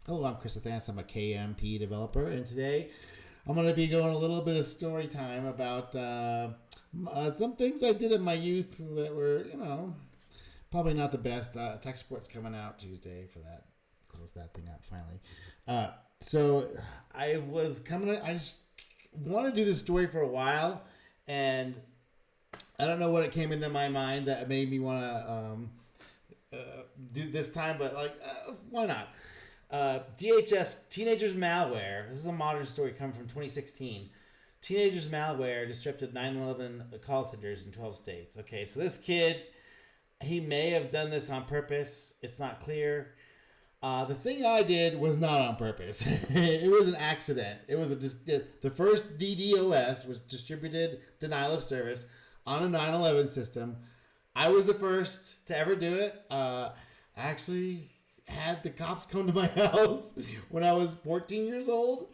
Hello, I'm Chris Athans. I'm a KMP developer, and today I'm going to be going a little bit of story time about some things I did in my youth that were, probably not the best. Tech Support's coming out Tuesday for that. Close that thing up finally. So I just wanted to do this story for a while, and I don't know what it came into my mind that made me want to do this time, but why not? DHS, Teenagers Malware. This is a modern story coming from 2016. Teenagers Malware disrupted 9/11 call centers in 12 states. Okay, so this kid, he may have done this on purpose. It's not clear. The thing I did was not on purpose. It was an accident. It was the first DDoS was distributed denial of service on a 9/11 system. I was the first to ever do it. Actually had the cops come to my house when I was 14 years old.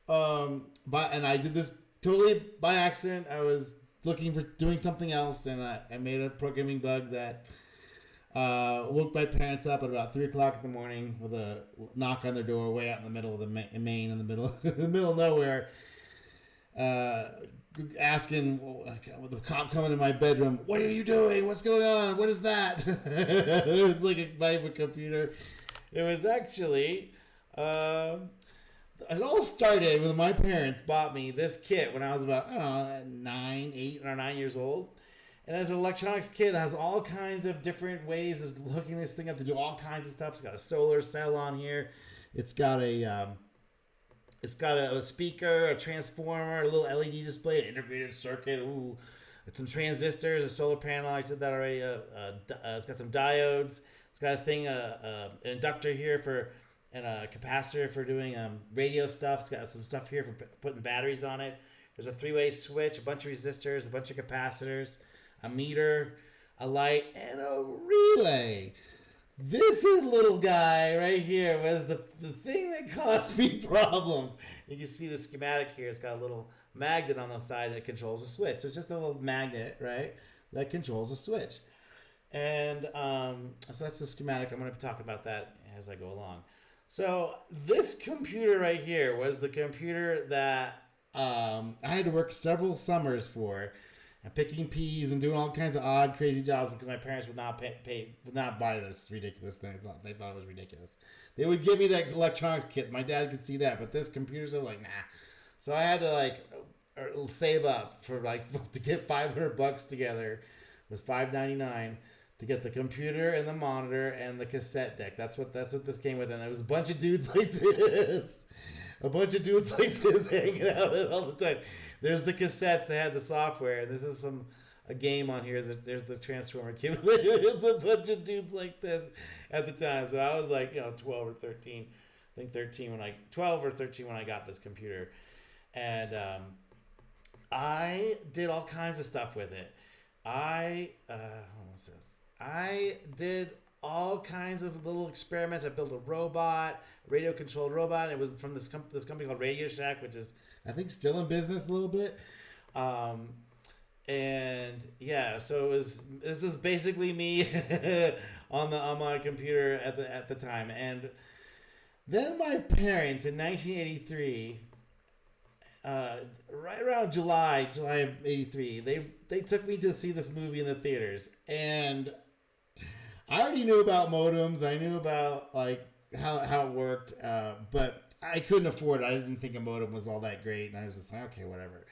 And I did this totally by accident. I was looking for doing something else, and I made a programming bug that woke my parents up at about 3 o'clock in the morning with a knock on their door way out in the middle of Maine, in the middle of nowhere, asking, with the cop coming in my bedroom, "What are you doing? What's going on? What is that?" It was like a computer. It was actually, it all started when my parents bought me this kit when I was about, 8 or 9 years old. And as an electronics kit, it has all kinds of different ways of hooking this thing up to do all kinds of stuff. It's got a solar cell on here. It's got a speaker, a transformer, a little LED display, an integrated circuit. Ooh, it's some transistors, a solar panel. I said that already. It's got some diodes. It's got a thing, an inductor here and a capacitor for doing radio stuff. It's got some stuff here for putting batteries on it. There's a 3-way switch, a bunch of resistors, a bunch of capacitors, a meter, a light, and a relay. This little guy right here was the thing that caused me problems. You can see the schematic here. It's got a little magnet on the side that controls a switch. So it's just a little magnet, right, that controls a switch. And so that's the schematic. I'm going to talk about that as I go along. So this computer right here was the computer that I had to work several summers for, and picking peas and doing all kinds of odd, crazy jobs because my parents would not would not buy this ridiculous thing. They thought it was ridiculous. They would give me that electronics kit. My dad could see that, but this computer's like, nah. So I had to save up for to get $500 together. It was $5.99 to get the computer and the monitor and the cassette deck. That's what this came with, and there was a bunch of dudes like this. Hanging out all the time. There's the cassettes that had the software. This is a game on here. There's the Transformer kid. There's a bunch of dudes like this at the time. So I was 12 or 13. I think 12 or 13 when I got this computer. And I did all kinds of stuff with it. I did all kinds of little experiments. I built a robot, a radio-controlled robot. It was from this company called Radio Shack, which is, I think, still in business a little bit. And yeah, so this is basically me on my computer at the time. And then my parents in 1983, right around July of 83, they took me to see this movie in the theaters, and I already knew about modems. I knew about how it worked, but I couldn't afford it. I didn't think a modem was all that great, and I was just like, okay, whatever.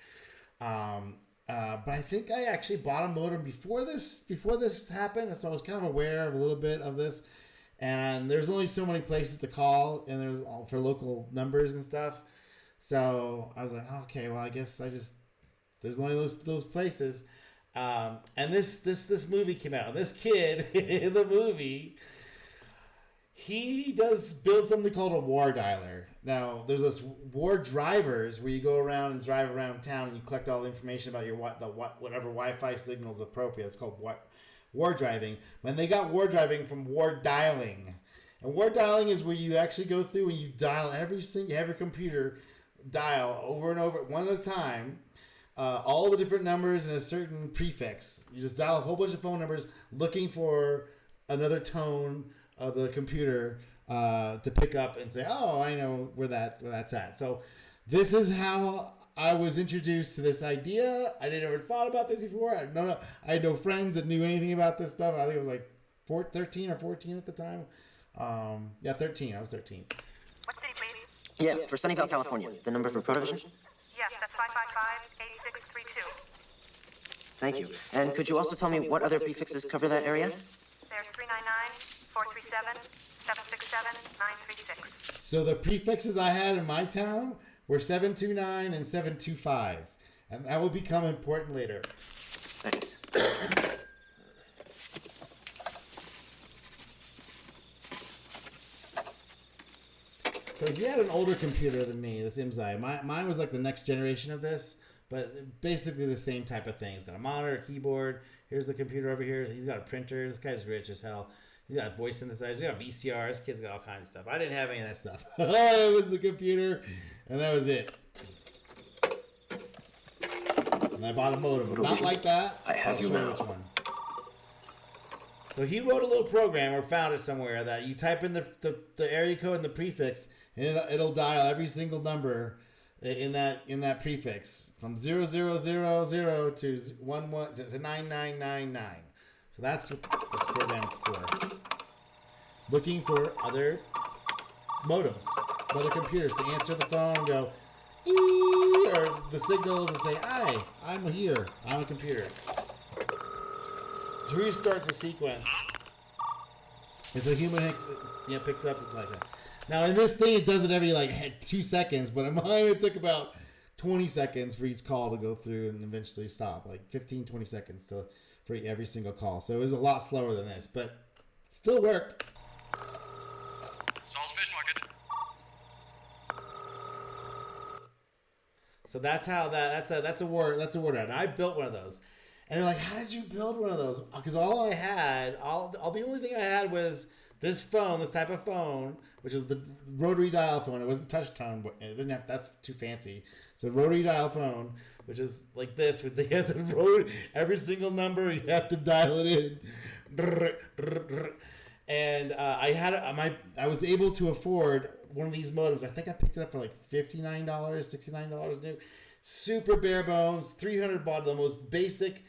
But I think I actually bought a modem before this happened, so I was kind of aware of a little bit of this. And there's only so many places to call, and there's all for local numbers and stuff. So I was like, okay, well, I guess there's only those places. And this movie came out. And this kid in the movie, he does build something called a war dialer. Now, there's this war drivers where you go around and drive around town and you collect all the information about whatever Wi-Fi signal is appropriate. It's called war driving. When they got war driving from war dialing. And war dialing is where you actually go through and you dial every computer dial over and over, one at a time, all the different numbers and a certain prefix. You just dial a whole bunch of phone numbers looking for another tone of the computer to pick up and say, oh, I know where that's at. So this is how I was introduced to this idea. I didn't ever thought about this before. I had no friends that knew anything about this stuff. I think it was like 13 or 14 at the time. 13. I was 13. What city, please? Yeah, for Sunnyvale, California. The number for Protovision? Yes, that's 555-8632. Thank you. And could you also tell me what other prefixes cover that area? There's 399-437-767-936. So the prefixes I had in my town were 729 and 725. And that will become important later. Thanks. So he had an older computer than me, this Imzai. Mine was like the next generation of this, but basically the same type of thing. He's got a monitor, a keyboard. Here's the computer over here. He's got a printer. This guy's rich as hell. He's got voice synthesizer. He's got a VCR. This kid's got all kinds of stuff. I didn't have any of that stuff. It was the computer, and that was it. And I bought a modem. Not like that. I have you now. Which one. So he wrote a little program or found it somewhere that you type in the area code and the prefix, and it'll dial every single number in that prefix from 0000 to 11 to 9999. So that's what this program is for. Looking for other modems, other computers to answer the phone and go ee, or the signal to say, "Hi, I'm here. I'm a computer." To restart the sequence, if a human picks up, it's like that. Now in this thing, it does it every like 2 seconds, but in mine it took about 20 seconds for each call to go through and eventually stop, like 15, 20 seconds for every single call. So it was a lot slower than this, but still worked. Saul's Fish Market. So that's how that's a word and I built one of those. And they're like, how did you build one of those? Because the only thing I had was this phone, this type of phone, which is the rotary dial phone. It wasn't touch tone, but it didn't have. That's too fancy. So rotary dial phone, which is like this, with you have to every single number you have to dial it in. And I was able to afford one of these modems. I think I picked it up for like $59, $69 new. Super bare bones, 300 baud, the most basic,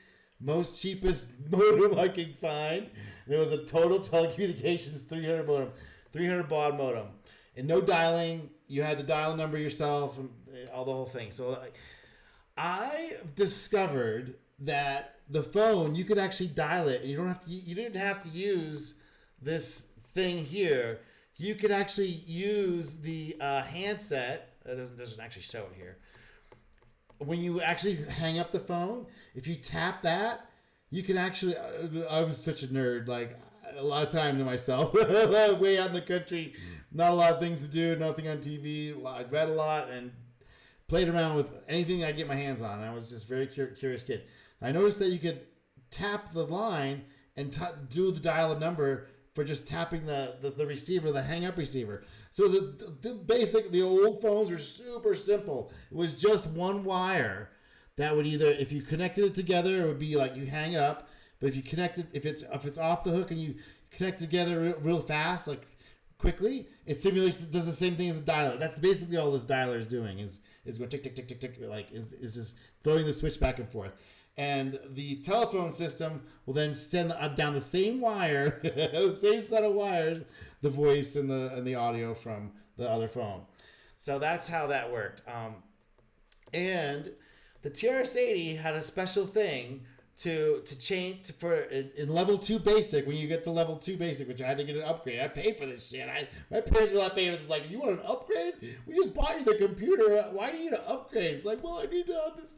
most cheapest modem I could find. And it was a total telecommunications 300 baud modem. And no dialing. You had to dial a number yourself and all the whole thing. So I discovered that the phone, you could actually dial it. You didn't have to use this thing here. You could actually use the handset. It doesn't actually show it here. When you actually hang up the phone, if you tap that, you can actually. I was such a nerd. Like a lot of time to myself, way out in the country, not a lot of things to do, nothing on TV. I read a lot and played around with anything I get my hands on. I was just a very curious kid. I noticed that you could tap the line and do the dial a number for just tapping the receiver, the hang up receiver. So the old phones were super simple. It was just one wire that would either, if you connected it together, it would be like you hang it up. But if you connect it, if it's off the hook and you connect it together real fast, like quickly, it does the same thing as a dialer. That's basically all this dialer is doing is going tick tick tick tick tick, like is just throwing the switch back and forth. And the telephone system will then send down the same wire, the same set of wires, the voice and the audio from the other phone. So that's how that worked. And the TRS-80 had a special thing to change for in level 2 basic. When you get to level 2 basic, which I had to get an upgrade. I paid for this shit. My parents were not paying for this. Like, you want an upgrade? We just bought you the computer. Why do you need an upgrade? It's like, well, I need to have this.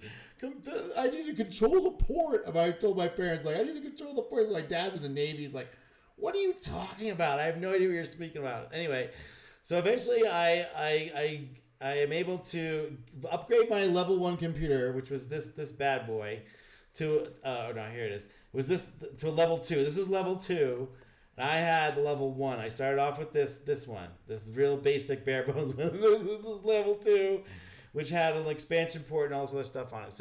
I need to control the port. I told my parents, like, I need to control the port. My dad's in the Navy. He's like, what are you talking about? I have no idea what you're speaking about. Anyway, so eventually I am able to upgrade my level 1 computer, which was this bad boy, to here it is. Was this to a level 2? This is level 2. And I had level 1. I started off with this one, this real basic bare bones one. This is level 2, which had an expansion port and all this other stuff on it.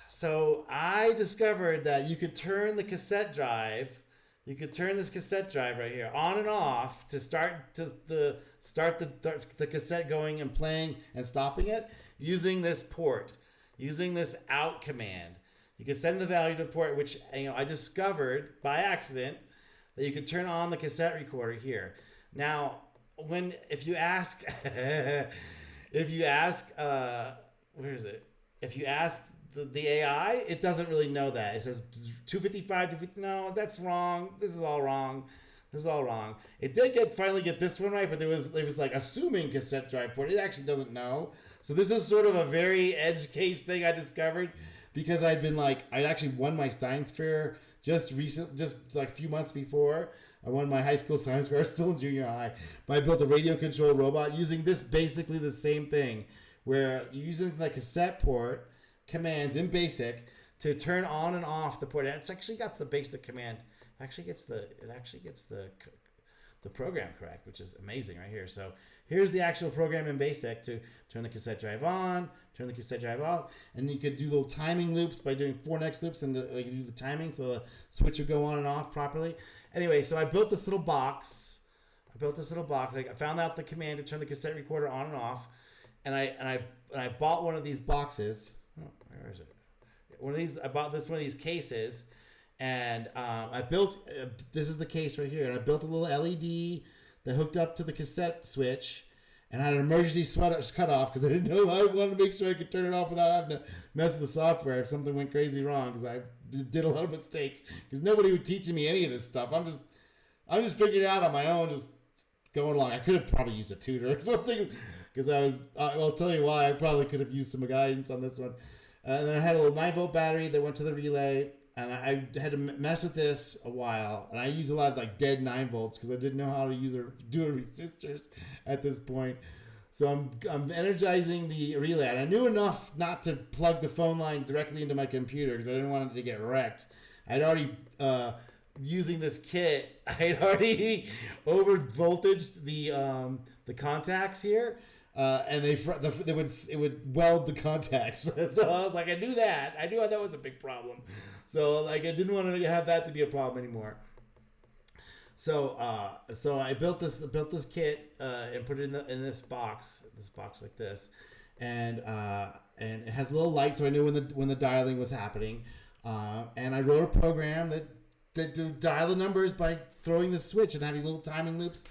So I discovered that you could turn the cassette drive you could turn this cassette drive right here on and off to start the cassette going and playing and stopping it using this port, using this out command. You can send the value to a port, which I discovered by accident that you could turn on the cassette recorder here. Now, if you ask where is it? If you ask the AI, it doesn't really know that. It says 255, 250. No, that's wrong. This is all wrong. It did finally get this one right, but it was like assuming cassette drive port. It actually doesn't know. So this is sort of a very edge case thing I discovered because I'd actually won my science fair just like a few months before. I won my high school science fair. I was still in junior high. But I built a radio controlled robot using this, basically the same thing, where you're using the cassette port commands in BASIC to turn on and off the port. And it's actually got the basic command. It actually gets the program correct, which is amazing right here. So here's the actual program in BASIC to turn the cassette drive on, turn the cassette drive off, and you could do little timing loops by doing 4 next loops, and you do the timing so the switch would go on and off properly. Anyway, so I built this little box. I found out the command to turn the cassette recorder on and off, and I bought one of these boxes. Oh, where is it? I bought one of these cases, and I built. This is the case right here, and I built a little LED that hooked up to the cassette switch, and I had an emergency cut off because I didn't know. I wanted to make sure I could turn it off without having to mess with the software if something went crazy wrong, because I did a lot of mistakes because nobody was teaching me any of this stuff. I'm just figuring it out on my own, just going along. I could have probably used a tutor or something because I'll tell you why. I probably could have used some guidance on this one. And then I had a little 9-volt battery that went to the relay, and I had to mess with this a while. And I used a lot of dead 9 volts because I didn't know how to do resistors at this point. So I'm energizing the relay, and I knew enough not to plug the phone line directly into my computer because I didn't want it to get wrecked. I'd already using this kit. I'd already over voltaged the contacts here, and it would weld the contacts. So I was like, I knew that was a big problem. So I didn't want to have that to be a problem anymore. So I built this kit and put it in this box like this, and it has a little light, so I knew when the dialing was happening, and I wrote a program that do dial the numbers by throwing the switch and having little timing loops,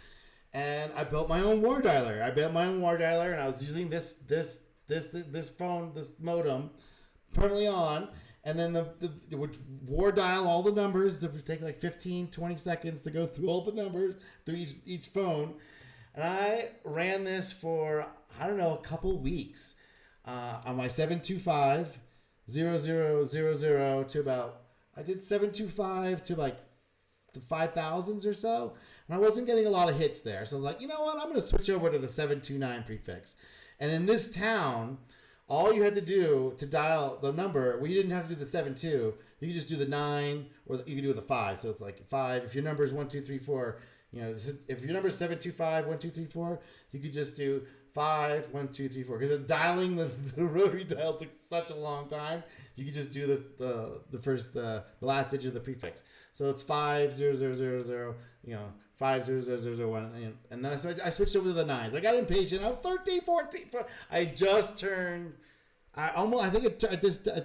and I built my own war dialer. And I was using this modem permanently on. And then it would war dial all the numbers. It would take 15-20 seconds to go through all the numbers through each phone. And I ran this for, I don't know, a couple weeks on my 725 0000 to about, I did 725 to the 5,000s or so. And I wasn't getting a lot of hits there. So I was like, you know what? I'm going to switch over to the 729 prefix. And in this town, all you had to do to dial the number, you didn't have to do the 7-2. You could just do the 9, or you could do the 5. So it's 5. If your number is 1, 2, 3, 4, if your number is 725 1, 2, 3, 4, you could just do 5 1, 2, 3, 4. Because dialing the rotary dial took such a long time. You could just do the last digit of the prefix. So it's 50000, 50001, and then I switched over to the 9s. I got impatient. I was 13, 14. I just turned. I think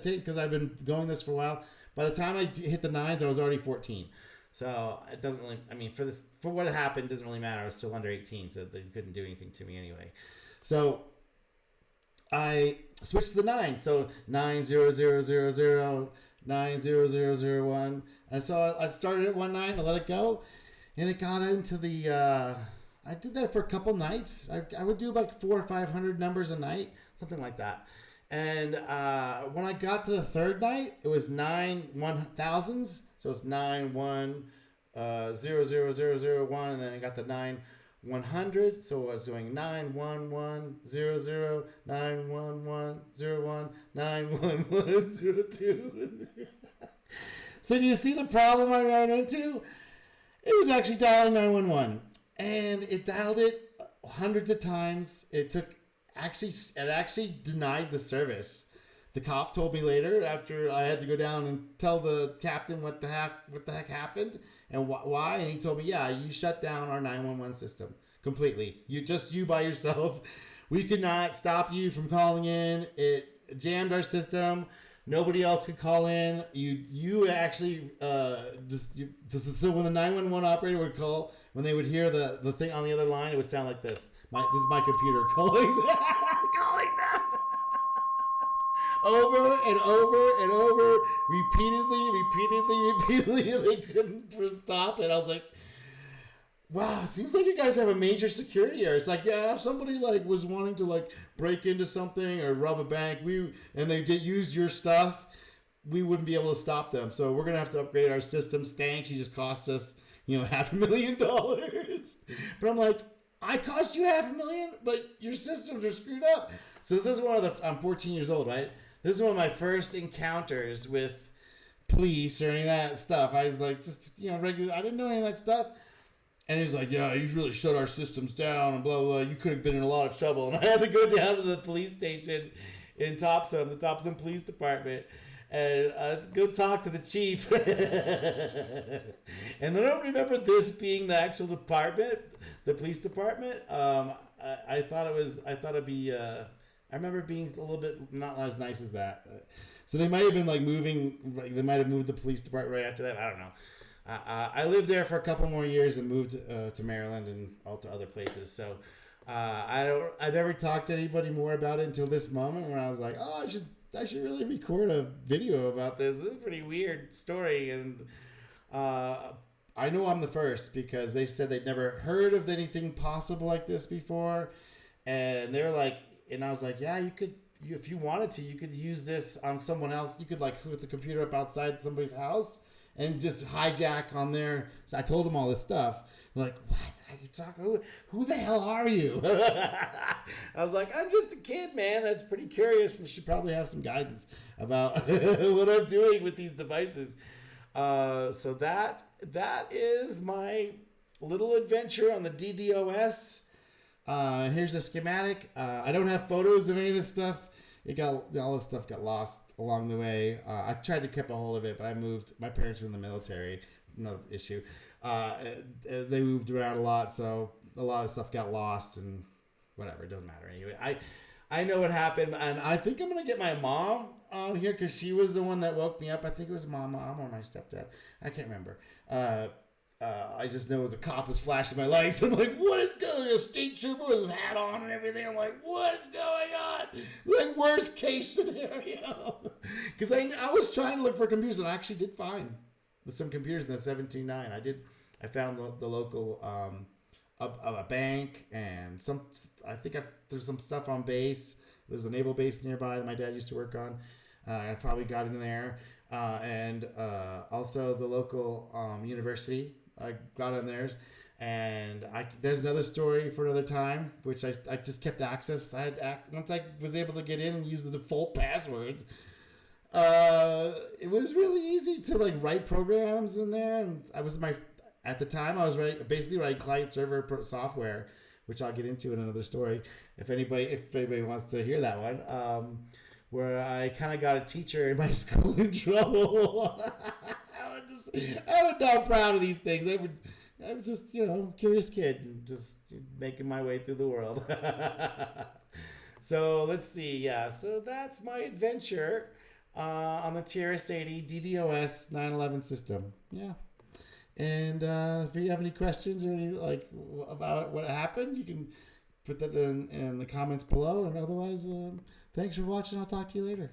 because I've been going this for a while. By the time I hit the 9s, I was already 14. So it doesn't really. I mean, for what happened, it doesn't really matter. I was still under 18, so they couldn't do anything to me anyway. So I switched to the 9. So 90000, 90001, and so I started at 19. I let it go. And it got into the, I did that for a couple nights. I would do 400 or 500 numbers a night, something like that. And when I got to the third night, it was 9 1,000s. So it's 91 00001, and then I got the 9 100. So I was doing 91100, 91101, 91102. So do you see the problem I ran into? It was actually dialing 911, and it dialed it hundreds of times. It actually denied the service. the cop told me later after I had to go down and tell the captain what the heck happened and why. And he told me, yeah, you shut down our 911 system completely. You by yourself. We could not stop you from calling in. It jammed our system. Nobody else could call in. You actually so when the 911 operator would call, when they would hear the thing on the other line, it would sound like this. This is my computer calling them over and over and over, repeatedly. They couldn't stop it. I was like, wow, seems like you guys have a major security error. It's like, yeah, if somebody like was wanting to like break into something or rob a bank, and they did use your stuff, we wouldn't be able to stop them. So we're gonna have to upgrade our systems. Thanks, you just cost us, $500,000. But I'm like, I cost you $500,000, but your systems are screwed up. So this is I'm 14 years old, right? This is one of my first encounters with police or any of that stuff. I was like, just regular. I didn't know any of that stuff. And he was like, yeah, you really shut our systems down and blah, blah, blah. You could have been in a lot of trouble. And I had to go down to the police station in Topsom, the Topsom Police Department, and go talk to the chief. And I don't remember this being the actual department, the police department. I remember it being a little bit not as nice as that. So they might have been like they might have moved the police department right after that. I don't know. I lived there for a couple more years and moved to Maryland and all to other places. So I never talked to anybody more about it until this moment when I was like, oh, I should really record a video about this. This is a pretty weird story. And I know I'm the first because they said they'd never heard of anything possible like this before. And they were like, and I was like, yeah, you could, if you wanted to, you could use this on someone else. You could like hook the computer up outside somebody's house and just hijack on there. So I told them all this stuff. They're like, what are you talking? Who the hell are you? I was like, I'm just a kid, man. That's pretty curious and should probably have some guidance about what I'm doing with these devices. So that is my little adventure on the DDoS. Here's a schematic. I don't have photos of any of this stuff. All this stuff got lost along the way. I tried to keep a hold of it, but I moved. My parents were in the military. No issue. They moved around a lot, so a lot of stuff got lost and whatever. It doesn't matter anyway. I know what happened, and I think I'm gonna get my mom here because she was the one that woke me up. I think it was my mom or my stepdad. I can't remember. I just know it was a cop was flashing my lights. I'm like, what is going on? A state trooper with his hat on and everything. I'm like, what's going on? Like, worst case scenario. Because I was trying to look for computers, and I actually did find some computers in the 729. I found the local a bank and there's some stuff on base. There's a naval base nearby that my dad used to work on. I probably got in there. And also the local university. I got on theirs, and there's another story for another time, which I just kept access. Once I was able to get in and use the default passwords, it was really easy to like write programs in there. And at the time I was basically writing client server software, which I'll get into in another story if anybody wants to hear that one. Where I kind of got a teacher in my school in trouble. I was not proud of these things. I was just, curious kid and just making my way through the world. So let's see. Yeah, so that's my adventure on the TRS-80 DDoS 911 system. Yeah. And if you have any questions or any about what happened, you can put that in the comments below. And otherwise, thanks for watching. I'll talk to you later.